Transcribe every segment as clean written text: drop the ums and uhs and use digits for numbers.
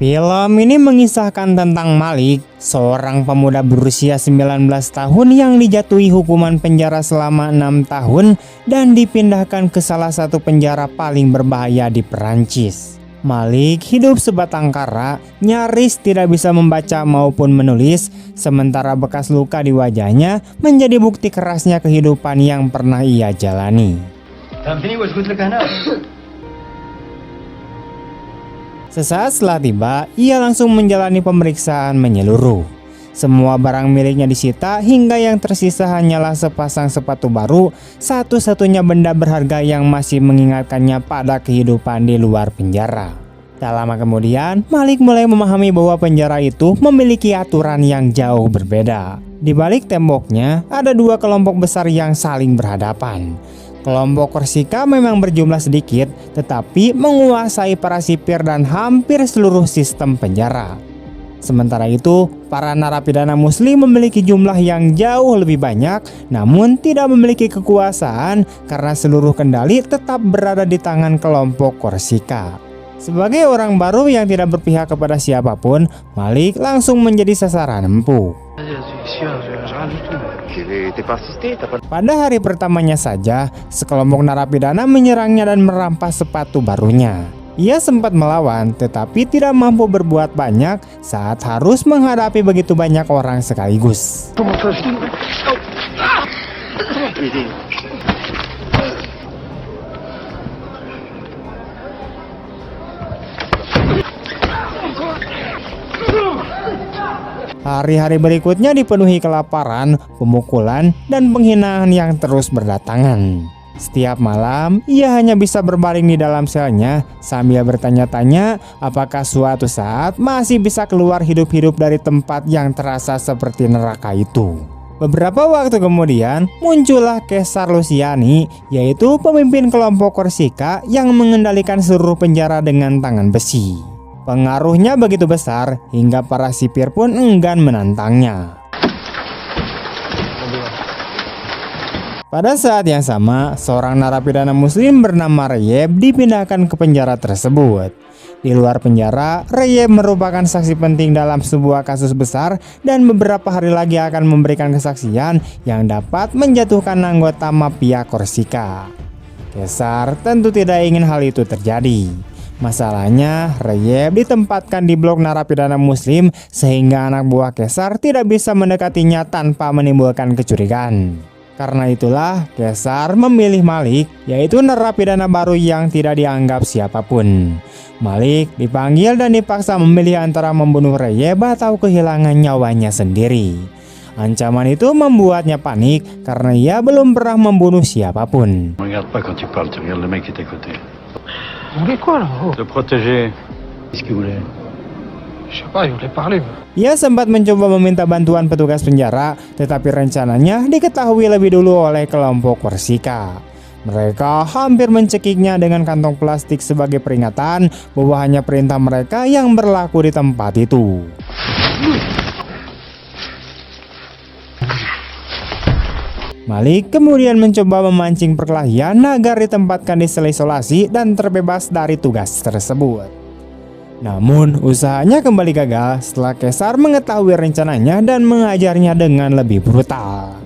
Film ini mengisahkan tentang Malik, seorang pemuda berusia 19 tahun yang dijatuhi hukuman penjara selama 6 tahun dan dipindahkan ke salah satu penjara paling berbahaya di Perancis. Malik hidup sebatang kara, nyaris tidak bisa membaca maupun menulis, sementara bekas luka di wajahnya menjadi bukti kerasnya kehidupan yang pernah ia jalani. Sesaat setelah tiba, ia langsung menjalani pemeriksaan menyeluruh. Semua barang miliknya disita hingga yang tersisa hanyalah sepasang sepatu baru, satu-satunya benda berharga yang masih mengingatkannya pada kehidupan di luar penjara. Tak lama kemudian, Malik mulai memahami bahwa penjara itu memiliki aturan yang jauh berbeda. Di balik temboknya, ada dua kelompok besar yang saling berhadapan. Kelompok Korsika memang berjumlah sedikit, tetapi menguasai para sipir dan hampir seluruh sistem penjara. Sementara itu, para narapidana Muslim memiliki jumlah yang jauh lebih banyak, namun tidak memiliki kekuasaan karena seluruh kendali tetap berada di tangan kelompok Korsika. Sebagai orang baru yang tidak berpihak kepada siapapun, Malik langsung menjadi sasaran empuk. Pada hari pertamanya saja, sekelompok narapidana menyerangnya dan merampas sepatu barunya. Ia sempat melawan, tetapi tidak mampu berbuat banyak saat harus menghadapi begitu banyak orang sekaligus. Hari-hari berikutnya dipenuhi kelaparan, pemukulan, dan penghinaan yang terus berdatangan. Setiap malam, ia hanya bisa berbaring di dalam selnya sambil bertanya-tanya apakah suatu saat masih bisa keluar hidup-hidup dari tempat yang terasa seperti neraka itu. Beberapa waktu kemudian, muncullah Kaisar Luciani, yaitu pemimpin kelompok Korsika yang mengendalikan seluruh penjara dengan tangan besi. Pengaruhnya begitu besar hingga para sipir pun enggan menantangnya. Pada saat yang sama, seorang narapidana Muslim bernama Reyeb dipindahkan ke penjara tersebut. Di luar penjara, Reyeb merupakan saksi penting dalam sebuah kasus besar dan beberapa hari lagi akan memberikan kesaksian yang dapat menjatuhkan anggota mafia Korsika. Kaisar tentu tidak ingin hal itu terjadi. Masalahnya, Reyeb ditempatkan di blok narapidana Muslim sehingga anak buah Kaisar tidak bisa mendekatinya tanpa menimbulkan kecurigaan. Karena itulah, Kaisar memilih Malik, yaitu narapidana baru yang tidak dianggap siapapun. Malik dipanggil dan dipaksa memilih antara membunuh Reyeb atau kehilangan nyawanya sendiri. Ancaman itu membuatnya panik karena ia belum pernah membunuh siapapun. Ia sempat mencoba meminta bantuan petugas penjara, tetapi rencananya diketahui lebih dulu oleh kelompok Korsika. Mereka hampir mencekiknya dengan kantong plastik sebagai peringatan bahwa hanya perintah mereka yang berlaku di tempat itu. Malik kemudian mencoba memancing perkelahian agar ditempatkan di sel isolasi dan terbebas dari tugas tersebut. Namun usahanya kembali gagal setelah Kaisar mengetahui rencananya dan mengajarnya dengan lebih brutal.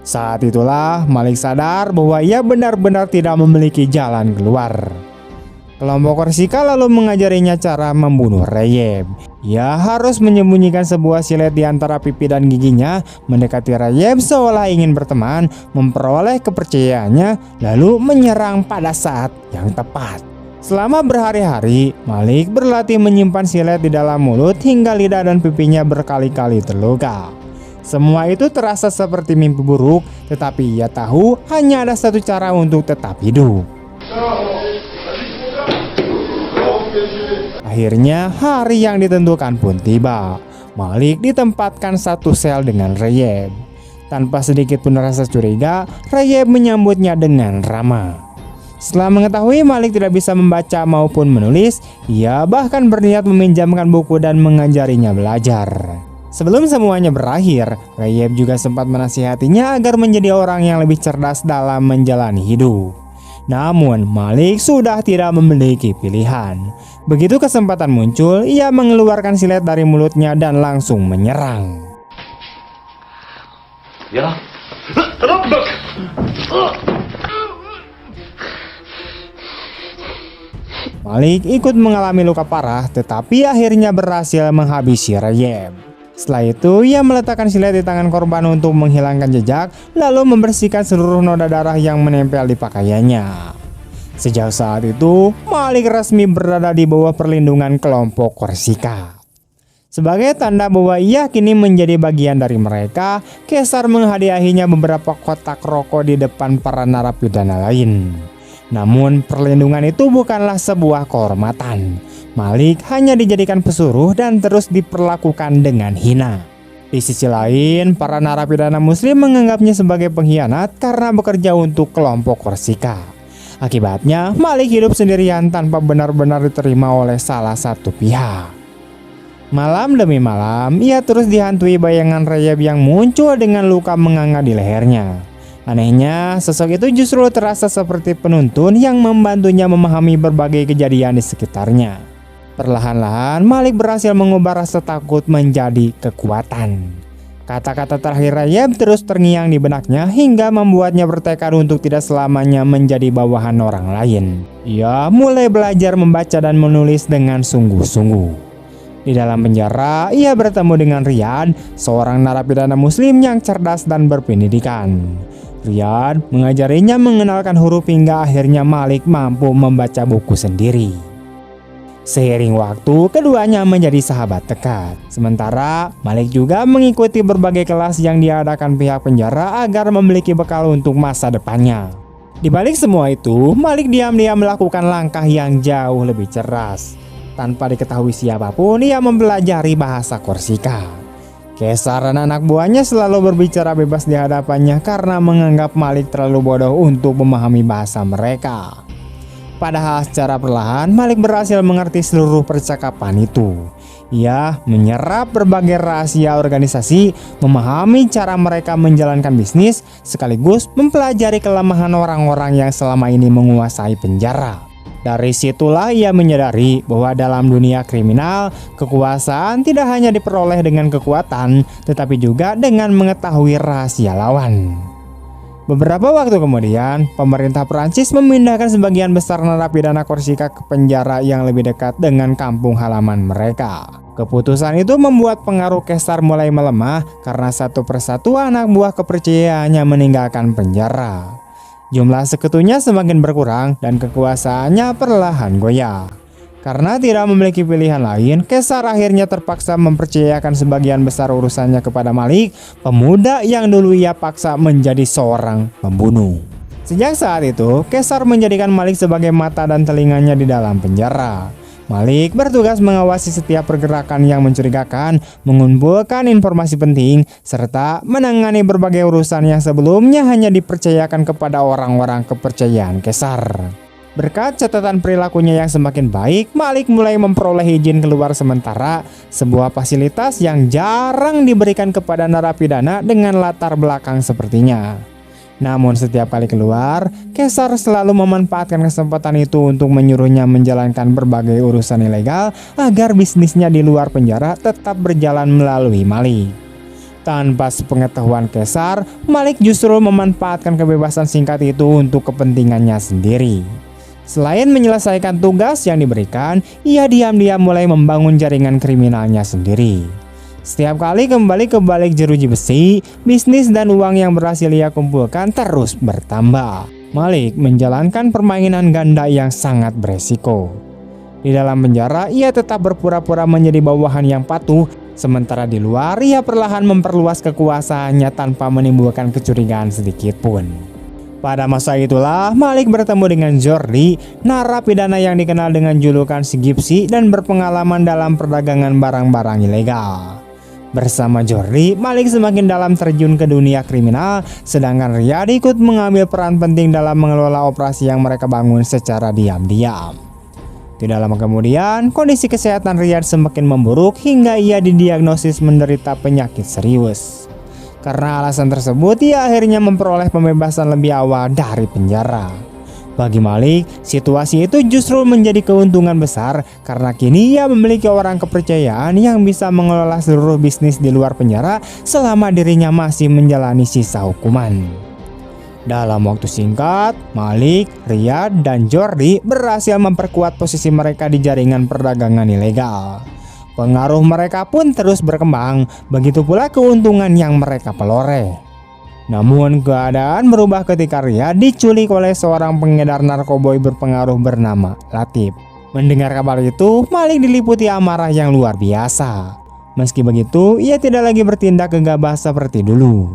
Saat itulah Malik sadar bahwa ia benar-benar tidak memiliki jalan keluar. Kelompok Korsika lalu mengajarinya cara membunuh Reyeb. Ia harus menyembunyikan sebuah silet di antara pipi dan giginya, mendekati Reyeb seolah ingin berteman, memperoleh kepercayaannya, lalu menyerang pada saat yang tepat. Selama berhari-hari, Malik berlatih menyimpan silet di dalam mulut hingga lidah dan pipinya berkali-kali terluka. Semua itu terasa seperti mimpi buruk, tetapi ia tahu hanya ada satu cara untuk tetap hidup. Akhirnya hari yang ditentukan pun tiba. Malik ditempatkan satu sel dengan Reyeb. Tanpa sedikit pun rasa curiga, Reyeb menyambutnya dengan ramah. Setelah mengetahui Malik tidak bisa membaca maupun menulis, ia bahkan berniat meminjamkan buku dan mengajarinya belajar. Sebelum semuanya berakhir, Rayeb juga sempat menasihatinya agar menjadi orang yang lebih cerdas dalam menjalani hidup. Namun Malik sudah tidak memiliki pilihan. Begitu kesempatan muncul, ia mengeluarkan silet dari mulutnya dan langsung menyerang. Ya. Malik ikut mengalami luka parah, tetapi akhirnya berhasil menghabisi Rayeb. Setelah itu, ia meletakkan silet di tangan korban untuk menghilangkan jejak, lalu membersihkan seluruh noda darah yang menempel di pakaiannya. Sejak saat itu, Malik resmi berada di bawah perlindungan kelompok Korsika. Sebagai tanda bahwa ia kini menjadi bagian dari mereka, Kaisar menghadiahinya beberapa kotak rokok di depan para narapidana lain. Namun, perlindungan itu bukanlah sebuah kehormatan. Malik hanya dijadikan pesuruh dan terus diperlakukan dengan hina. Di sisi lain, para narapidana muslim menganggapnya sebagai pengkhianat karena bekerja untuk kelompok Korsika. Akibatnya, Malik hidup sendirian tanpa benar-benar diterima oleh salah satu pihak. Malam demi malam, ia terus dihantui bayangan Rayeb yang muncul dengan luka menganga di lehernya. Anehnya, sosok itu justru terasa seperti penuntun yang membantunya memahami berbagai kejadian di sekitarnya. Perlahan-lahan, Malik berhasil mengubah rasa takut menjadi kekuatan. Kata-kata terakhir Rayeb terus terngiang di benaknya hingga membuatnya bertekad untuk tidak selamanya menjadi bawahan orang lain. Ia mulai belajar membaca dan menulis dengan sungguh-sungguh. Di dalam penjara, ia bertemu dengan Riyad, seorang narapidana muslim yang cerdas dan berpendidikan. Riyad mengajarinya mengenalkan huruf hingga akhirnya Malik mampu membaca buku sendiri. Seiring waktu, keduanya menjadi sahabat dekat. Sementara, Malik juga mengikuti berbagai kelas yang diadakan pihak penjara agar memiliki bekal untuk masa depannya. Di balik semua itu, Malik diam-diam melakukan langkah yang jauh lebih cerdas. Tanpa diketahui siapapun, ia mempelajari bahasa Korsika. Kaisar dan anak buahnya selalu berbicara bebas di hadapannya karena menganggap Malik terlalu bodoh untuk memahami bahasa mereka. Padahal secara perlahan, Malik berhasil mengerti seluruh percakapan itu. Ia menyerap berbagai rahasia organisasi, memahami cara mereka menjalankan bisnis, sekaligus mempelajari kelemahan orang-orang yang selama ini menguasai penjara. Dari situlah ia menyadari bahwa dalam dunia kriminal, kekuasaan tidak hanya diperoleh dengan kekuatan, tetapi juga dengan mengetahui rahasia lawan. Beberapa waktu kemudian, pemerintah Prancis memindahkan sebagian besar narapidana Korsika ke penjara yang lebih dekat dengan kampung halaman mereka. Keputusan itu membuat pengaruh Kaisar mulai melemah karena satu persatu anak buah kepercayaannya meninggalkan penjara. Jumlah sekutunya semakin berkurang dan kekuasaannya perlahan goyah. Karena tidak memiliki pilihan lain, Kaisar akhirnya terpaksa mempercayakan sebagian besar urusannya kepada Malik, pemuda yang dulu ia paksa menjadi seorang pembunuh. Sejak saat itu, Kaisar menjadikan Malik sebagai mata dan telinganya di dalam penjara. Malik bertugas mengawasi setiap pergerakan yang mencurigakan, mengumpulkan informasi penting, serta menangani berbagai urusan yang sebelumnya hanya dipercayakan kepada orang-orang kepercayaan Kaisar. Berkat catatan perilakunya yang semakin baik, Malik mulai memperoleh izin keluar sementara, sebuah fasilitas yang jarang diberikan kepada narapidana dengan latar belakang sepertinya. Namun setiap kali keluar, Kaisar selalu memanfaatkan kesempatan itu untuk menyuruhnya menjalankan berbagai urusan ilegal agar bisnisnya di luar penjara tetap berjalan melalui Malik. Tanpa sepengetahuan Kaisar, Malik justru memanfaatkan kebebasan singkat itu untuk kepentingannya sendiri. Selain menyelesaikan tugas yang diberikan, ia diam-diam mulai membangun jaringan kriminalnya sendiri. Setiap kali kembali ke balik jeruji besi, bisnis dan uang yang berhasil ia kumpulkan terus bertambah. Malik menjalankan permainan ganda yang sangat beresiko. Di dalam penjara, ia tetap berpura-pura menjadi bawahan yang patuh, sementara di luar ia perlahan memperluas kekuasaannya tanpa menimbulkan kecurigaan sedikit pun. Pada masa itulah Malik bertemu dengan Jordi, narapidana yang dikenal dengan julukan si Gypsy dan berpengalaman dalam perdagangan barang-barang ilegal. Bersama Jordi, Malik semakin dalam terjun ke dunia kriminal, sedangkan Riyad ikut mengambil peran penting dalam mengelola operasi yang mereka bangun secara diam-diam. Tidak lama kemudian, kondisi kesehatan Riyad semakin memburuk hingga ia didiagnosis menderita penyakit serius. Karena alasan tersebut, ia akhirnya memperoleh pembebasan lebih awal dari penjara. Bagi Malik, situasi itu justru menjadi keuntungan besar karena kini ia memiliki orang kepercayaan yang bisa mengelola seluruh bisnis di luar penjara selama dirinya masih menjalani sisa hukuman. Dalam waktu singkat, Malik, Riyad, dan Jordi berhasil memperkuat posisi mereka di jaringan perdagangan ilegal. Pengaruh mereka pun terus berkembang, begitu pula keuntungan yang mereka peroleh. Namun keadaan berubah ketika Riyad diculik oleh seorang pengedar narkoboy berpengaruh bernama Latif. Mendengar kabar itu, Malik diliputi amarah yang luar biasa. Meski begitu, ia tidak lagi bertindak gegabah seperti dulu.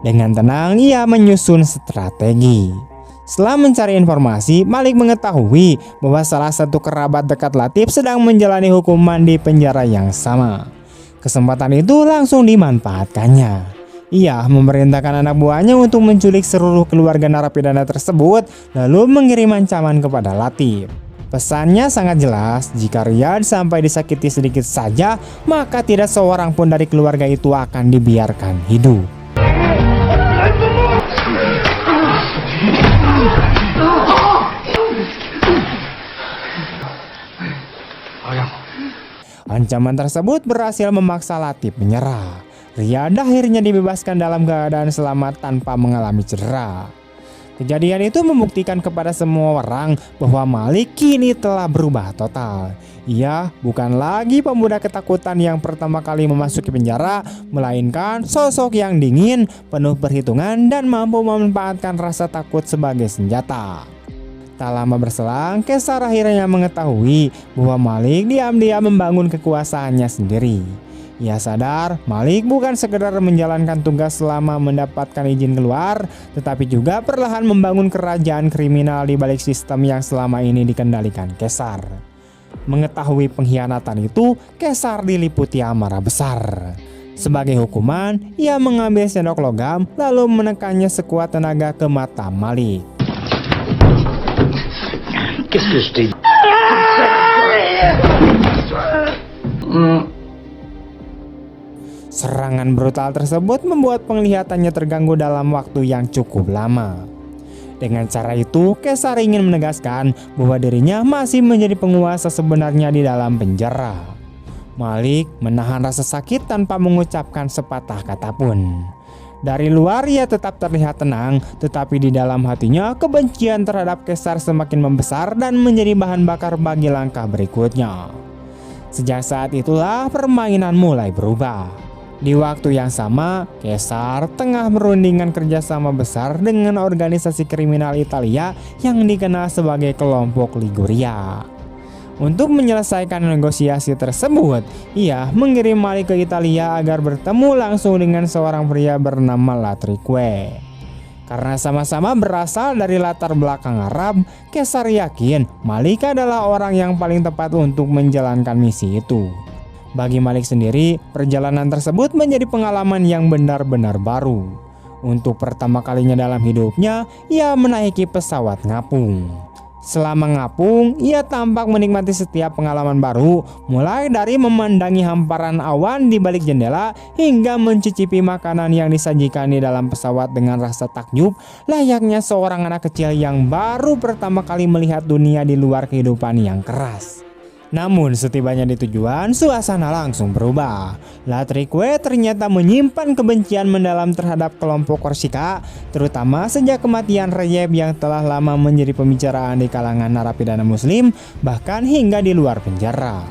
Dengan tenang, ia menyusun strategi. Setelah mencari informasi, Malik mengetahui bahwa salah satu kerabat dekat Latif sedang menjalani hukuman di penjara yang sama. Kesempatan itu langsung dimanfaatkannya. Ia memerintahkan anak buahnya untuk menculik seluruh keluarga narapidana tersebut, lalu mengirim ancaman kepada Latif. Pesannya sangat jelas, jika Riyad sampai disakiti sedikit saja, maka tidak seorang pun dari keluarga itu akan dibiarkan hidup. Ancaman tersebut berhasil memaksa Latif menyerah. Riyad akhirnya dibebaskan dalam keadaan selamat tanpa mengalami cedera. Kejadian itu membuktikan kepada semua orang bahwa Malik kini telah berubah total. Ia bukan lagi pemuda ketakutan yang pertama kali memasuki penjara, melainkan sosok yang dingin, penuh perhitungan, dan mampu memanfaatkan rasa takut sebagai senjata. Tak lama berselang, Kaisar akhirnya mengetahui bahwa Malik diam-diam membangun kekuasaannya sendiri. Ia sadar Malik bukan sekedar menjalankan tugas selama mendapatkan izin keluar, tetapi juga perlahan membangun kerajaan kriminal di balik sistem yang selama ini dikendalikan Kaisar. Mengetahui pengkhianatan itu, Kaisar diliputi amarah besar. Sebagai hukuman, ia mengambil sendok logam lalu menekannya sekuat tenaga ke mata Malik. Serangan brutal tersebut membuat penglihatannya terganggu dalam waktu yang cukup lama. Dengan cara itu, Kaisar ingin menegaskan bahwa dirinya masih menjadi penguasa sebenarnya di dalam penjara. Malik menahan rasa sakit tanpa mengucapkan sepatah kata pun. Dari luar ia tetap terlihat tenang, tetapi di dalam hatinya kebencian terhadap Kaisar semakin membesar dan menjadi bahan bakar bagi langkah berikutnya. Sejak saat itulah permainan mulai berubah. Di waktu yang sama, Kaisar tengah merundingkan kerjasama besar dengan organisasi kriminal Italia yang dikenal sebagai kelompok Liguria. Untuk menyelesaikan negosiasi tersebut, ia mengirim Malik ke Italia agar bertemu langsung dengan seorang pria bernama Latrique. Karena sama-sama berasal dari latar belakang Arab, Kaisar yakin Malik adalah orang yang paling tepat untuk menjalankan misi itu. Bagi Malik sendiri, perjalanan tersebut menjadi pengalaman yang benar-benar baru. Untuk pertama kalinya dalam hidupnya, ia menaiki pesawat ngapung. Selama ngapung, ia tampak menikmati setiap pengalaman baru, mulai dari memandangi hamparan awan di balik jendela hingga mencicipi makanan yang disajikan di dalam pesawat dengan rasa takjub, layaknya seorang anak kecil yang baru pertama kali melihat dunia di luar kehidupan yang keras. Namun setibanya di tujuan, suasana langsung berubah. Latrique ternyata menyimpan kebencian mendalam terhadap kelompok Korsika, terutama sejak kematian Rejeb yang telah lama menjadi pembicaraan di kalangan narapidana muslim, bahkan hingga di luar penjara.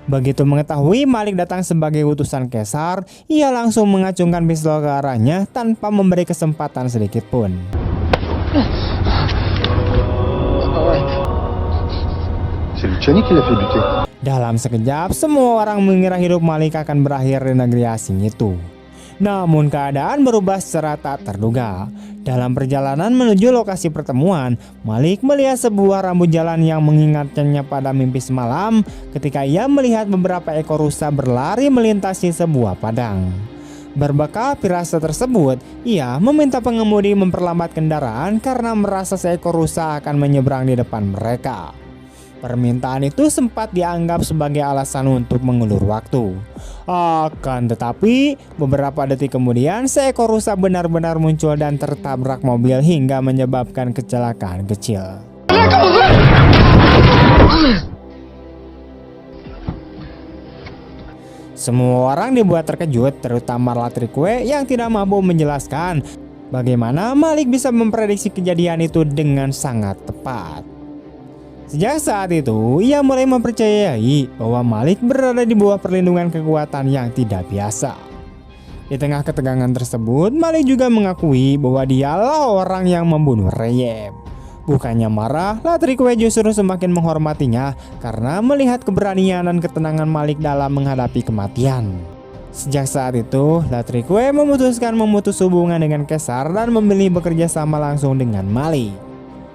Begitu mengetahui Malik datang sebagai utusan Kaisar, ia langsung mengacungkan pistol ke arahnya tanpa memberi kesempatan sedikit pun. Dalam sekejap, semua orang mengira hidup Malik akan berakhir di negeri asing itu. Namun keadaan berubah secara tak terduga. Dalam perjalanan menuju lokasi pertemuan, Malik melihat sebuah rambut jalan yang mengingatkannya pada mimpi semalam ketika ia melihat beberapa ekor rusa berlari melintasi sebuah padang. Berbekal firasat tersebut, ia meminta pengemudi memperlambat kendaraan karena merasa seekor rusa akan menyeberang di depan mereka. Permintaan itu sempat dianggap sebagai alasan untuk mengulur waktu. Akan tetapi, beberapa detik kemudian seekor rusa benar-benar muncul dan tertabrak mobil hingga menyebabkan kecelakaan kecil. Semua orang dibuat terkejut, terutama Latrikue yang tidak mampu menjelaskan bagaimana Malik bisa memprediksi kejadian itu dengan sangat tepat. Sejak saat itu, ia mulai mempercayai bahwa Malik berada di bawah perlindungan kekuatan yang tidak biasa. Di tengah ketegangan tersebut, Malik juga mengakui bahwa dialah orang yang membunuh Reyeb. Bukannya marah, Latrikue justru semakin menghormatinya karena melihat keberanian dan ketenangan Malik dalam menghadapi kematian. Sejak saat itu, Latrikue memutuskan memutus hubungan dengan Caesar dan memilih bekerja sama langsung dengan Malik.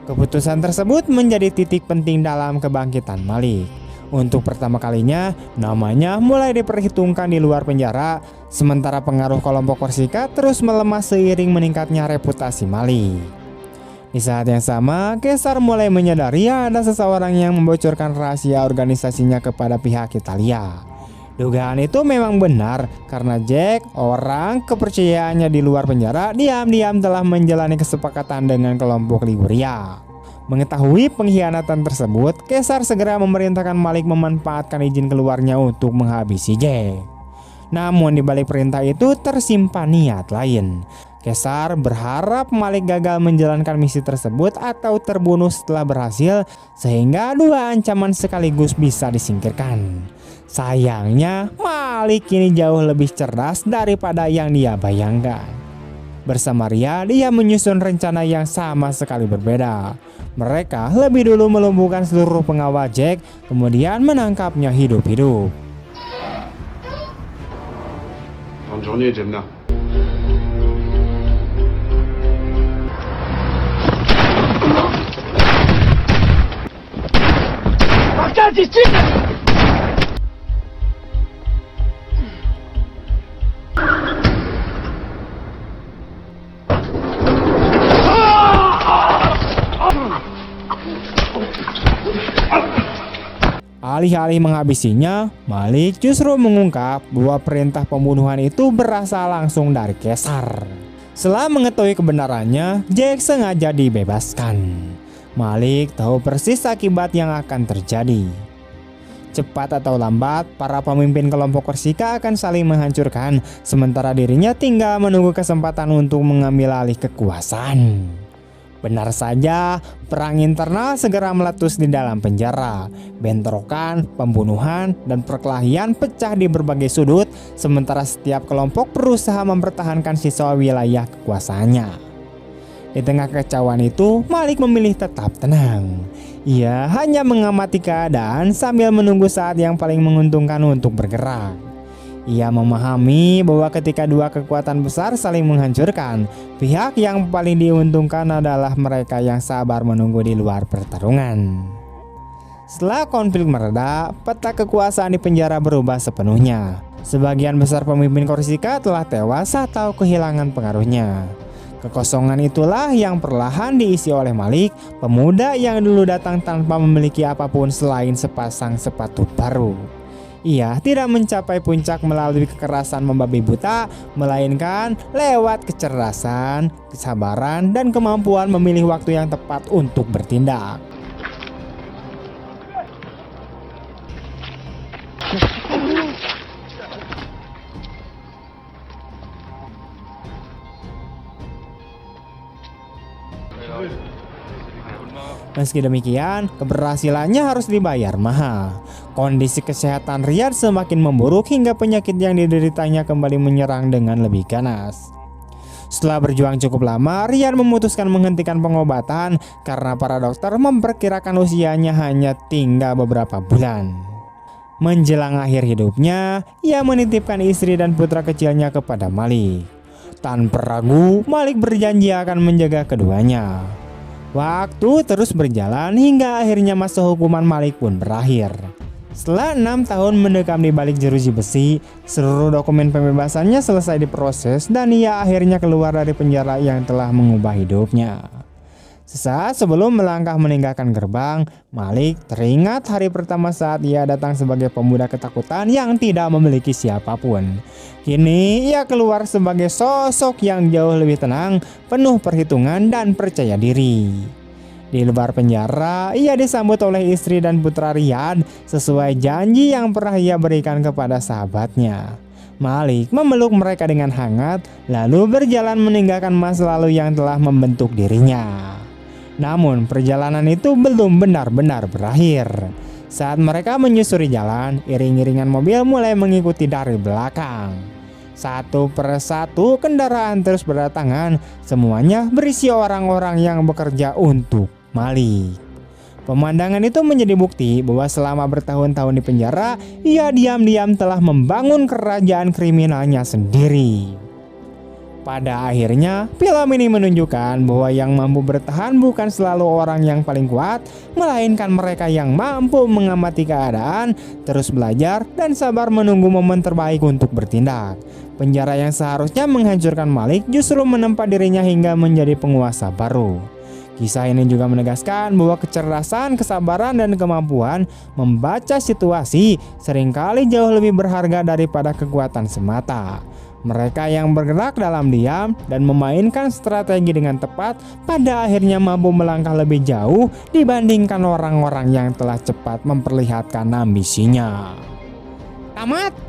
Keputusan tersebut menjadi titik penting dalam kebangkitan Malik. Untuk pertama kalinya, namanya mulai diperhitungkan di luar penjara, sementara pengaruh kelompok Korsika terus melemah seiring meningkatnya reputasi Malik. Di saat yang sama, Caesar mulai menyadari ada seseorang yang membocorkan rahasia organisasinya kepada pihak Italia. Dugaan itu memang benar karena Jack, orang kepercayaannya di luar penjara, diam-diam telah menjalani kesepakatan dengan kelompok Liguria. Mengetahui pengkhianatan tersebut, Caesar segera memerintahkan Malik memanfaatkan izin keluarnya untuk menghabisi Jack. Namun di balik perintah itu tersimpan niat lain. Caesar berharap Malik gagal menjalankan misi tersebut atau terbunuh setelah berhasil, sehingga dua ancaman sekaligus bisa disingkirkan. Sayangnya, Malik kini jauh lebih cerdas daripada yang dia bayangkan. Bersama Ria, dia menyusun rencana yang sama sekali berbeda. Mereka lebih dulu melumpuhkan seluruh pengawal Jack, kemudian menangkapnya hidup-hidup. Alih-alih menghabisinya, Malik justru mengungkap bahwa perintah pembunuhan itu berasal langsung dari Caesar. Setelah mengetahui kebenarannya, Jack sengaja dibebaskan. Malik tahu persis akibat yang akan terjadi. Cepat atau lambat, para pemimpin kelompok Korsika akan saling menghancurkan, sementara dirinya tinggal menunggu kesempatan untuk mengambil alih kekuasaan. Benar saja, perang internal segera meletus di dalam penjara. Bentrokan, pembunuhan, dan perkelahian pecah di berbagai sudut, sementara setiap kelompok berusaha mempertahankan sisa wilayah kekuasaannya. Di tengah kekacauan itu, Malik memilih tetap tenang. Ia hanya mengamati keadaan sambil menunggu saat yang paling menguntungkan untuk bergerak. Ia memahami bahwa ketika dua kekuatan besar saling menghancurkan, pihak yang paling diuntungkan adalah mereka yang sabar menunggu di luar pertarungan. Setelah konflik mereda, peta kekuasaan di penjara berubah sepenuhnya. Sebagian besar pemimpin Korsika telah tewas atau kehilangan pengaruhnya. Kekosongan itulah yang perlahan diisi oleh Malik, pemuda yang dulu datang tanpa memiliki apapun selain sepasang sepatu baru. Ia tidak mencapai puncak melalui kekerasan membabi buta, melainkan lewat kecerdasan, kesabaran, dan kemampuan memilih waktu yang tepat untuk bertindak. Meski demikian, keberhasilannya harus dibayar mahal. Kondisi kesehatan Riyad semakin memburuk hingga penyakit yang dideritanya kembali menyerang dengan lebih ganas. Setelah berjuang cukup lama, Riyad memutuskan menghentikan pengobatan karena para dokter memperkirakan usianya hanya tinggal beberapa bulan. Menjelang akhir hidupnya, ia menitipkan istri dan putra kecilnya kepada Malik. Tanpa ragu, Malik berjanji akan menjaga keduanya. Waktu terus berjalan hingga akhirnya masa hukuman Malik pun berakhir. Setelah 6 tahun mendekam di balik jeruji besi, seluruh dokumen pembebasannya selesai diproses dan ia akhirnya keluar dari penjara yang telah mengubah hidupnya. Sesaat sebelum melangkah meninggalkan gerbang, Malik teringat hari pertama saat ia datang sebagai pemuda ketakutan yang tidak memiliki siapapun. Kini ia keluar sebagai sosok yang jauh lebih tenang, penuh perhitungan dan percaya diri. Di luar penjara, ia disambut oleh istri dan putra Riyad sesuai janji yang pernah ia berikan kepada sahabatnya. Malik memeluk mereka dengan hangat, lalu berjalan meninggalkan masa lalu yang telah membentuk dirinya. Namun perjalanan itu belum benar-benar berakhir. Saat mereka menyusuri jalan, iring-iringan mobil mulai mengikuti dari belakang. Satu persatu kendaraan terus berdatangan, semuanya berisi orang-orang yang bekerja untuk Malik. Pemandangan itu menjadi bukti bahwa selama bertahun-tahun di penjara, ia diam-diam telah membangun kerajaan kriminalnya sendiri. Pada akhirnya, film ini menunjukkan bahwa yang mampu bertahan bukan selalu orang yang paling kuat, melainkan mereka yang mampu mengamati keadaan, terus belajar, dan sabar menunggu momen terbaik untuk bertindak. Penjara yang seharusnya menghancurkan Malik justru menempa dirinya hingga menjadi penguasa baru. Kisah ini juga menegaskan bahwa kecerdasan, kesabaran, dan kemampuan membaca situasi seringkali jauh lebih berharga daripada kekuatan semata. Mereka yang bergerak dalam diam dan memainkan strategi dengan tepat pada akhirnya mampu melangkah lebih jauh dibandingkan orang-orang yang telah cepat memperlihatkan ambisinya. Tamat.